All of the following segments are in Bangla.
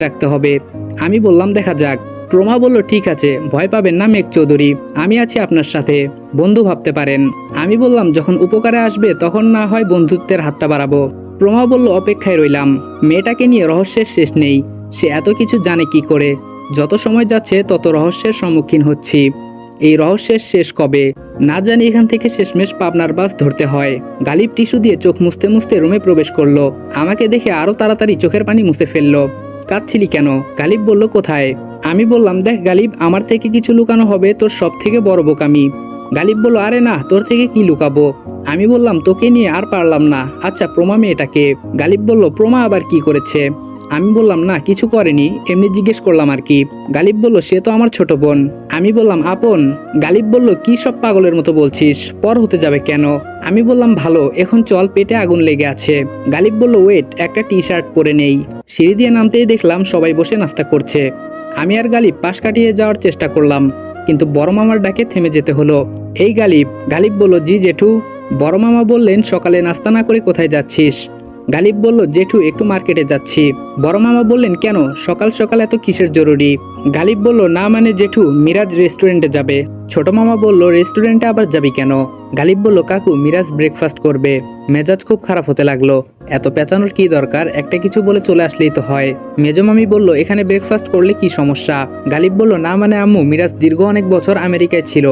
রাখতে হবে। আমি বললাম দেখা যাক। প্রমা বলল ঠিক আছে, ভয় পাবেন না মেঘ চৌধুরী, আমি আছি আপনার সাথে, বন্ধু ভাবতে পারেন। আমি বললাম যখন উপকারে আসবে তখন না হয় বন্ধুত্বের হাতটা বাড়াবো। প্রমা বলল অপেক্ষায় রইলাম। মেয়েটাকে নিয়ে রহস্যের শেষ নেই। সে এত কিছু জানে কি করে? যত সময় যাচ্ছে তত রহস্যের সম্মুখীন হচ্ছি। এই রহস্যের শেষ কবে না জানি। এখান থেকে শেষমেশ পাবনার বাস ধরতে হয়। গালিব টিস্যু দিয়ে চোখ মুছতে মুছতে রুমে প্রবেশ করলো। আমাকে দেখে আরো তাড়াতাড়ি চোখের পানি মুছে ফেললো। কাঁদছিলি কেন? গালিব বলল কোথায়? আমি বললাম দেখ গালিব, আমার থেকে কিছু লুকানো হবে তোর সব থেকে বড় বোকামি। গালিব বলল আরে না, তোর থেকে কি লুকাবো? আমি বললাম তোকে নিয়ে আর পারলাম না। আচ্ছা প্রমা মেয়েটাকে? গালিব বলল প্রমা আবার কি করেছে? আমি বললাম না কিছু করেনি, এমনি জিজ্ঞেস করলাম আর কি। গালিব বলল সে তো আমার ছোট বোন। আমি বললাম আপন? গালিব বলল কি সব পাগলের মতো বলছিস, পর হতে যাবে কেন? আমি বললাম ভালো, এখন চল, পেটে আগুন লেগে আছে। গালিব বলল ওয়েট, একটা টি শার্ট পরে নেই। সিঁড়ি দিয়ে নামতেই দেখলাম সবাই বসে নাস্তা করছে। আমি আর গালিব পাশ কাটিয়ে যাওয়ার চেষ্টা করলাম, কিন্তু বড় মামার ডাকে থেমে যেতে হলো। এই গালিব। গালিব বলল জি জেঠু। বড় মামা বললেন সকালে নাস্তা না করে কোথায় যাচ্ছিস? গালিব বলল জেঠু একটু মার্কেটে যাচ্ছি। বড় মামা বললেন কেন, সকাল সকাল এত কিসের জরুরি? গালিব বলল না মানে জেঠু, মিরাজ রেস্টুরেন্টে যাবে। ছোট মামা বলল রেস্টুরেন্টে আবার যাবি কেন? গালিব বলল কাকু মিরাজ ব্রেকফাস্ট করবে। মেজাজ খুব খারাপ হতে লাগলো। এত পেঁচানোর কি দরকার, একটা কিছু বলে চলে আসলেই তো হয়। মেজো মামি বলল এখানে ব্রেকফাস্ট করলে কি সমস্যা? গালিব বলল না মানে আম্মু, মিরাজ দীর্ঘ অনেক বছর আমেরিকায় ছিল,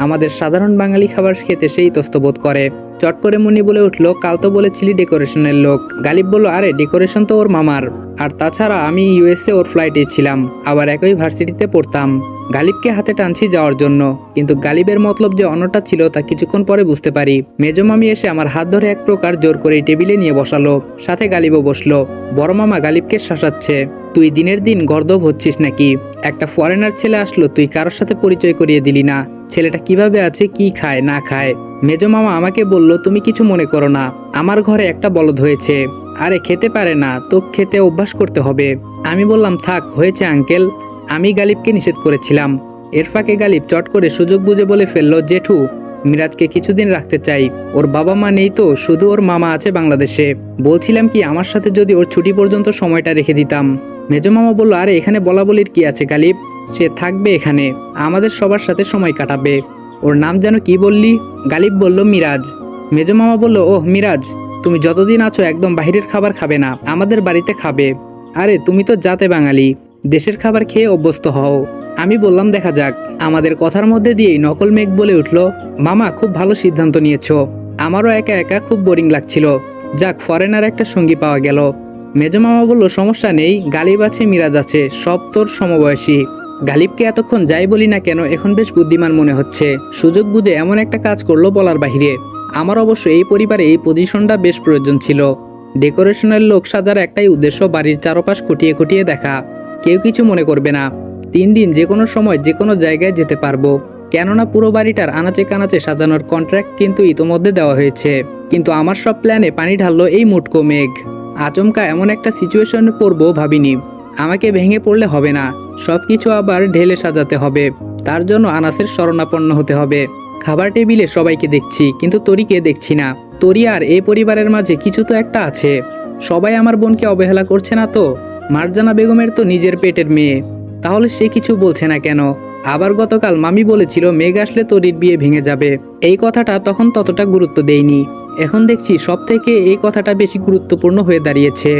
আমাদের সাধারণ বাঙালি খাবার খেতে সেই তস্তবোধ করে। চট করে মুন্নি বলে উঠলো কাল তো বলেছিলি ডেকোরেশনের লোক। গালিব বলল আরে ডেকোরেশন তো ওর মামার, আর তাছাড়া আমি ইউএসএ ওর ফ্লাইটে ছিলাম, আবার একই ভার্সিটিতে পড়তাম। গালিবকে হাতে টানছি যাওয়ার জন্য, কিন্তু গালিবের মতলব যে অন্যটা ছিল তা কিছুক্ষণ পরে বুঝতে পারি। মেজো মামি এসে আমার হাত ধরে এক প্রকার জোর করে টেবিলে নিয়ে বসালো, সাথে গালিবও বসলো। বড় মামা গালিবকে শাসাচ্ছে, তুই দিনের দিন গর্দভ হচ্ছিস নাকি? একটা ফরেনার ছেলে আসলো, তুই কারোর সাথে পরিচয় করিয়ে দিলি না, ছেলেটা কিভাবে আছে, কি খায় না খায়। মেজো মামা আমাকে বলল তুমি কিছু মনে করো না, আমার ঘরে একটা বলদ হয়েছে, আরে খেতে পারে না তো খেতে অভ্যাস করতে হবে। আমি বললাম থাক হয়েছে আঙ্কেল, আমি গালিবকে নিষেধ করেছিলাম। এর ফাঁকে গালিব চট করে সুযোগ বুঝে বলে ফেললো জেঠু মিরাজকে কিছুদিন রাখতে চাই, ওর বাবা মা নেই তো, শুধু ওর মামা আছে বাংলাদেশে। বলছিলাম কি আমার সাথে যদি ওর ছুটি পর্যন্ত সময়টা রেখে দিতাম। মেজো মামা বলল আরে এখানে বলা বলির কি আছে গালিব, সে থাকবে এখানে, আমাদের সবার সাথে সময় কাটাবে। ওর নাম যেন কি বললি? গালিব বলল মিরাজ। মেজো মামা বলল ওহ মিরাজ, তুমি যতদিন আছো একদম বাইরের খাবার খাবে না, আমাদের বাড়িতে খাবে। আরে তুমি তো জাতে বাঙালি, দেশের খাবার খেয়ে অভ্যস্ত হও। আমি বললাম দেখা যাক। আমাদের কথার মধ্যে দিয়েই নকল মেঘ বলে উঠল মামা খুব ভালো সিদ্ধান্ত নিয়েছো, আমারও একা একা খুব বোরিং লাগছিল, যাক ফরেনার একটা সঙ্গী পাওয়া গেল। মেজো মামা বলল সমস্যা নেই, গালিব আছে মিরাজ আছে, সব তোর সমবয়সী। গালিবকে এতক্ষণ যাই বলি না কেন এখন বেশ বুদ্ধিমান মনে হচ্ছে, সুযোগ বুঝে এমন একটা কাজ করলো বলার বাহিরে। আমার অবশ্য এই পরিবারে এই পজিশনটা বেশ প্রয়োজন ছিল। ডেকোরেশনের লোক সাজার একটাই উদ্দেশ্য বাড়ির চারপাশ খুঁটিয়ে খুঁটিয়ে দেখা, কেউ কিছু মনে করবে না। 3 দিন যে কোনো সময় যে কোনো জায়গায় যেতে পারবো, কেননা পুরো বাড়িটার আনাচে কানাচে সাজানোর কন্ট্রাক্ট কিন্তু ইতোমধ্যে দেওয়া হয়েছে। কিন্তু আমার সব প্ল্যানে পানি ঢাললো এই মুটকো মেঘ। আচমকা এমন একটা সিচুয়েশনে পড়বো ভাবিনি। আমাকে ভেঙে পড়লে হবে না, সবকিছু আবার ঢেলে সাজাতে হবে, তার জন্য আনাসের শরণাপন্ন হতে হবে। খাবার টেবিলে সবাইকে দেখছি কিন্তু তরিকে দেখছি না। তরি আর এই পরিবারের মাঝে কিছু তো একটা আছে। সবাই আমার বোনকে অবহেলা করছে না তো? মারজানা বেগমের তো নিজের পেটের মেয়ে, তাহলে সে কিছু বলছে না কেন? আবার গতকাল মামি বলেছিল মেঘ আসলে তরির বিয়ে ভেঙে যাবে, এই কথাটা তখন ততটা গুরুত্ব দেইনি। এখন দেখছি সব থেকে এই কথাটা বেশি গুরুত্বপূর্ণ হয়ে দাঁড়িয়েছে।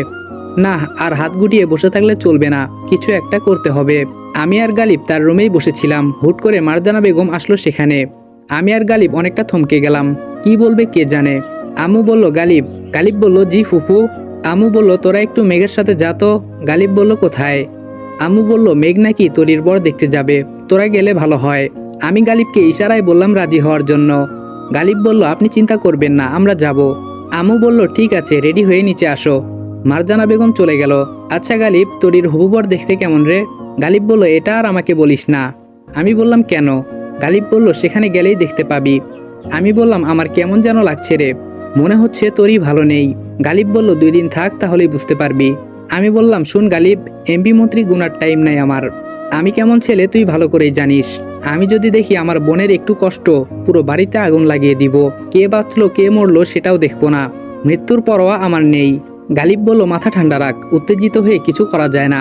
না, আর হাত গুটিয়ে বসে থাকলে চলবে না, কিছু একটা করতে হবে। আমি আর গালিব তার রুমেই বসেছিলাম, হুট করে মারজানা বেগম আসলো সেখানে। আমি আর গালিব অনেকটা থমকে গেলাম, কি বলবে কে জানে। আম্মু বলল গালিব। গালিব বলল জি ফুফু। আম্মু বলল তোরা একটু মেঘের সাথে যা তো। গালিব বলল কোথায়? আম্মু বলল মেঘ নাকি তরির বর দেখতে যাবে, তোরা গেলে ভালো হয়। আমি গালিবকে ইশারায় বললাম রাজি হওয়ার জন্য। গালিব বলল আপনি চিন্তা করবেন না, আমরা যাব। আম্মু বলল ঠিক আছে, রেডি হয়ে নিচে আসো। মারজানা বেগম চলে গেল। আচ্ছা গালিব, তরির হবু বর দেখতে কেমন রে? গালিব বলল এটা আর আমাকে বলিস না। আমি বললাম কেন? গালিব বলল সেখানে গেলেই দেখতে পাবি। আমি বললাম আমার কেমন যেন লাগছে রে, মনে হচ্ছে তোরই ভালো নেই। গালিব বলল 2 দিন থাক তাহলেই বুঝতে পারবি। আমি বললাম শুন গালিব, এমপি মন্ত্রী গুনার টাইম নাই আমার, আমি কেমন ছেলে তুই ভালো করেই জানিস। আমি যদি দেখি আমার বোনের একটু কষ্ট, পুরো বাড়িতে আগুন লাগিয়ে দিব, কে বাঁচলো কে মরলো সেটাও দেখবো না, মৃত্যুর পরোয়া আমার নেই। গালিব বলল মাথা ঠান্ডা রাখ, উত্তেজিত হয়ে কিছু করা যায় না।